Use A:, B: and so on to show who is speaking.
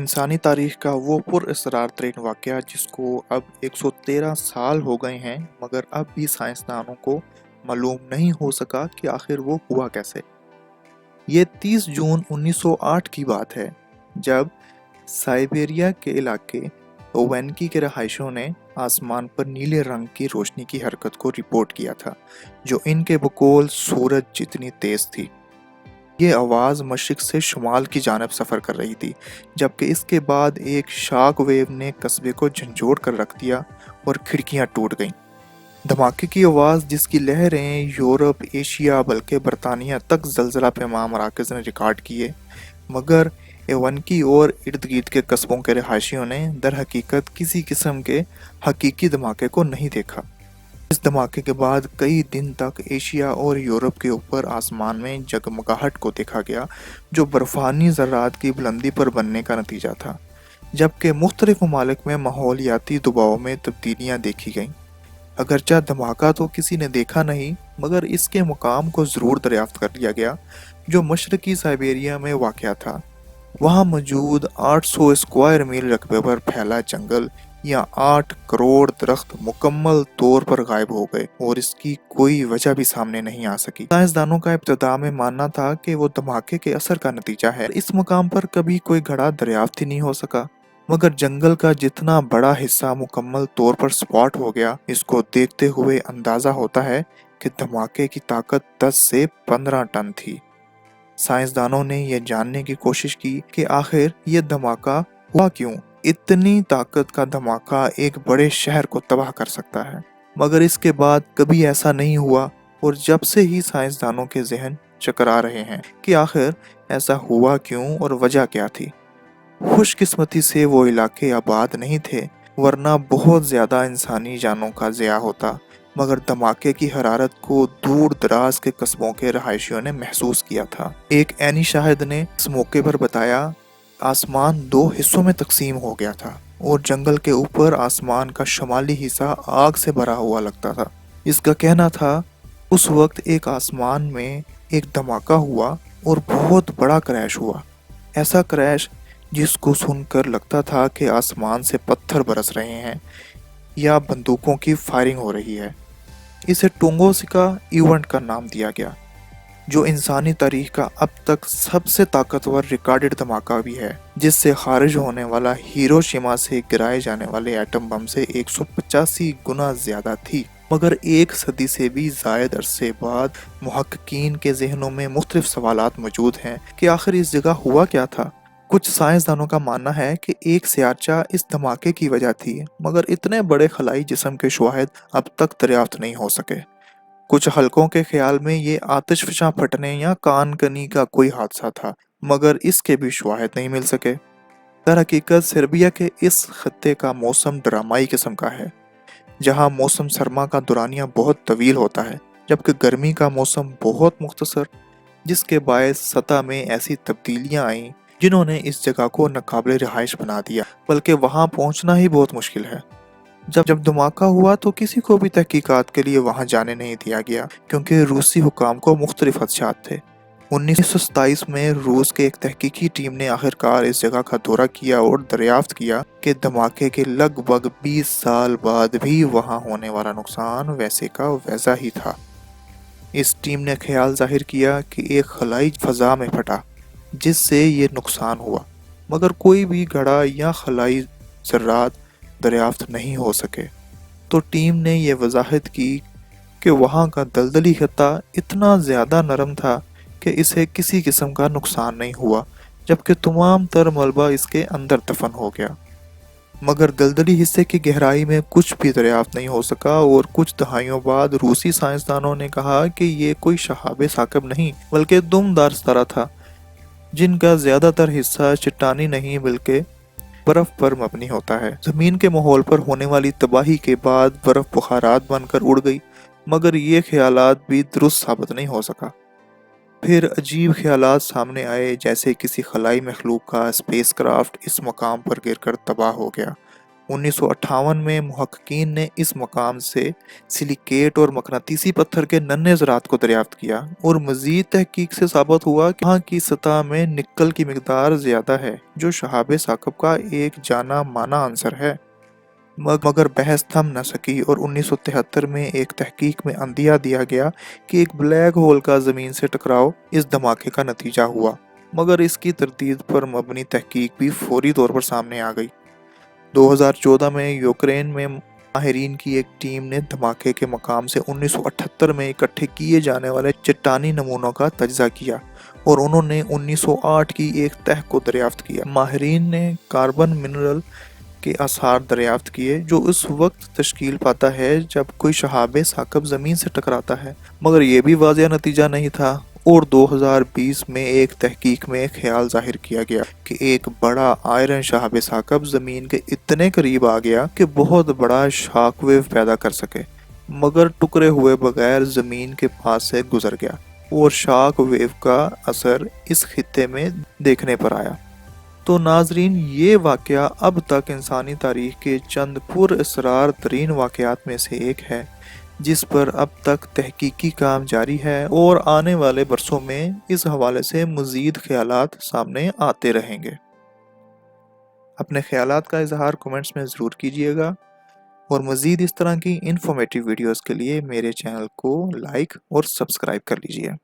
A: इंसानी तारीख का वो पुरअसरार तरीन वाक़या जिसको अब 113 साल हो गए हैं, मगर अब भी साइंसदानों को मालूम नहीं हो सका कि आखिर वो हुआ कैसे। ये 30 जून 1908 की बात है, जब साइबेरिया के इलाके ओवेन्की के रहायशियों ने आसमान पर नीले रंग की रोशनी की हरकत को रिपोर्ट किया था, जो इनके बकौल सूरज जितनी तेज थी। ये आवाज़ मशरिक से शुमाल की जानिब सफ़र कर रही थी, जबकि इसके बाद एक शॉक वेव ने कस्बे को झंझोड़ कर रख दिया और खिड़कियां टूट गईं। धमाके की आवाज़, जिसकी लहरें यूरोप, एशिया बल्कि बरतानिया तक ज़लज़ला पैमा मराकज़ ने रिकॉर्ड किए, मगर एवनकी और इर्द गिर्द के कस्बों के रहायशियों ने दर हकीकत किसी किस्म के हकीकी धमाके को नहीं देखा। इस धमाके के बाद कई दिन तक एशिया और यूरोप के ऊपर आसमान में जगमगाहट को देखा गया, जो बर्फानी ज़र्रात की बुलंदी पर बनने का नतीजा था, जबकि मुख्तलिफ ममालिक में माहौलियाती दबाव में तब्दीलियाँ देखी गईं। अगरचा धमाका तो किसी ने देखा नहीं, मगर इसके मकाम को ज़रूर दरियाफ्त कर लिया गया, जो मशरकी साइबेरिया में वाक़या था। वहाँ मौजूद 800 स्क्वायर मील रकबे पर फैला जंगल या 8 करोड़ दरख्त मुकम्मल तौर पर गायब हो गए और इसकी कोई वजह भी सामने नहीं आ सकी। साइंसदानों का इब्तिदा में मानना था कि वो धमाके के असर का नतीजा है। इस मकाम पर कभी कोई घड़ा दरियाफ्त ही नहीं हो सका, मगर जंगल का जितना बड़ा हिस्सा मुकम्मल तौर पर स्पॉट हो गया, इसको देखते हुए अंदाजा होता है कि धमाके की ताकत 10 से 15 टन थी। साइंसदानों ने यह जानने की कोशिश की कि आखिर ये धमाका हुआ क्यों। इतनी ताकत का धमाका एक बड़े शहर को तबाह कर सकता है, मगर इसके बाद कभी ऐसा नहीं हुआ, और जब से ही साइंसदानों के जहन चकरा रहे हैं कि आखिर ऐसा हुआ क्यों और वजह क्या थी। खुशकिस्मती से वो इलाके आबाद नहीं थे, वरना बहुत ज़्यादा इंसानी जानों का ज़िया होता, मगर धमाके की हरारत को दूर दराज के कस्बों के रहायशियों ने महसूस किया था। एक ऐनी शाहिद ने इस मौके पर बताया, आसमान 2 हिस्सों में तकसीम हो गया था और जंगल के ऊपर आसमान का शुमाली हिस्सा आग से भरा हुआ लगता था। इसका कहना था, उस वक्त एक आसमान में एक धमाका हुआ और बहुत बड़ा क्रैश हुआ। ऐसा क्रैश जिसको सुनकर लगता था कि आसमान से पत्थर बरस रहे हैं या बंदूकों की फायरिंग हो रही है। इसे टुंगोसिका इवेंट का नाम दिया गया, जो इंसानी तारीख का अब तक सबसे ताकतवर रिकॉर्डेड धमाका भी है, जिससे खारिज होने वाला हिरोशिमा से गिराए जाने वाले एटम बम से 185 गुना ज्यादा थी। मगर एक सदी से भी जायद अरसे बाद मुहक्किकीन के जहनों में मुख्तलिफ सवालात मौजूद हैं कि आखिर इस जगह हुआ क्या था। कुछ साइंसदानों का मानना है कि एक सियारचा इस धमाके की वजह थी, मगर इतने बड़े खलाई जिस्म के शवाहिद अब तक दरियाफ्त नहीं हो सके। कुछ हलकों के ख्याल में ये आतिशफशां फटने या कान कनी का कोई हादसा था, मगर इसके भी शवाहिद नहीं मिल सके। दर हकीकत सर्बिया के इस खत्ते का मौसम ड्रामाई किस्म का है, जहाँ मौसम सरमा का दौरानिया बहुत तवील होता है, जबकि गर्मी का मौसम बहुत मुख्तसर, जिसके बायस सतह में ऐसी तब्दीलियाँ आईं जिन्होंने इस जगह को नाकाबिले रिहाइश बना दिया, बल्कि वहाँ पहुँचना ही बहुत मुश्किल है। जब धमाका हुआ तो किसी को भी तहकीकात के लिए वहाँ जाने नहीं दिया गया, क्योंकि रूसी हुकाम को मुख्तलिफ खदशात थे। 1927 में रूस के एक तहकीकी टीम ने आखिरकार इस जगह का दौरा किया और दरियाफ्त किया कि धमाके के लगभग 20 साल बाद भी वहाँ होने वाला नुकसान वैसे का वैसा ही था। इस टीम ने ख्याल जाहिर किया कि एक खलाई फजा में फटा, जिससे ये नुकसान हुआ, मगर कोई भी घड़ा या खलाई ज़र्रात दरियाफ्त नहीं हो सके। तो टीम ने यह वजाहत की कि वहाँ का दलदली खत्ता इतना ज़्यादा नरम था कि इसे किसी किस्म का नुकसान नहीं हुआ, जबकि तमाम तर मलबा इसके अंदर दफन हो गया। मगर दलदली हिस्से की गहराई में कुछ भी दरियाफ्त नहीं हो सका, और कुछ दहाइयों बाद रूसी साइंसदानों ने कहा कि ये कोई शहाब साकिब नहीं बल्कि दुमदार सितारा था, जिनका ज़्यादातर हिस्सा चट्टानी नहीं बल्कि बर्फ पर मबनी होता है। ज़मीन के माहौल पर होने वाली तबाही के बाद बर्फ बुखारात बनकर उड़ गई, मगर ये ख्यालात भी दुरुस्त साबित नहीं हो सका। फिर अजीब ख्यालात सामने आए, जैसे किसी खलाई मखलूक का स्पेस क्राफ्ट इस मकाम पर गिरकर तबाह हो गया। 1958 में मुहक्किकीन ने इस मकाम से सिलिकेट और मकनातीसी पत्थर के नन्हे ज़रात को दरियाफ्त किया और मज़ीद तहकीक से साबित हुआ कि वहाँ की सतह में निकल की मिकदार ज़्यादा है, जो शहाब साक़ब का एक जाना माना अंसर है। मगर बहस थम न सकी और 1973 में एक तहकीक में अंदिया दिया गया कि एक ब्लैक होल का ज़मीन से टकराव इस धमाके का नतीजा हुआ, मगर इसकी तरदीद पर मबनी तहकीक भी फौरी तौर पर सामने आ गई। 2014 में यूक्रेन में माहिरीन की एक टीम ने धमाके के मकाम से 1978 में इकट्ठे किए जाने वाले चट्टानी नमूनों का तज्ज़ा किया और उन्होंने 1908 की एक तह को दरियाफ्त किया। माहिरीन ने कार्बन मिनरल के आसार दरियाफ्त किए जो उस वक्त तश्कील पाता है जब कोई शहाब साक़ब ज़मीन से टकराता है, मगर यह भी वाज़ेह नतीजा नहीं था। और 2020 में एक तहकीक में ख्याल जाहिर किया गया कि एक बड़ा आयरन शहाब साक़ब ज़मीन के इतने करीब आ गया कि बहुत बड़ा शॉकवेव पैदा कर सके, मगर टुकड़े हुए बगैर ज़मीन के पास से गुजर गया और शॉक वेव का असर इस खित्ते में देखने पर आया। तो नाजरीन, ये वाक़या अब तक इंसानी तारीख़ के चंद पुरअसरार तरीन वाक़यात में से एक है जिस पर अब तक तहकीकी काम जारी है और आने वाले बरसों में इस हवाले से मज़ीद ख़यालात सामने आते रहेंगे। अपने ख़यालात का इज़हार कमेंट्स में ज़रूर कीजिएगा और मज़ीद इस तरह की इन्फॉर्मेटिव वीडियोस के लिए मेरे चैनल को लाइक और सब्सक्राइब कर लीजिए।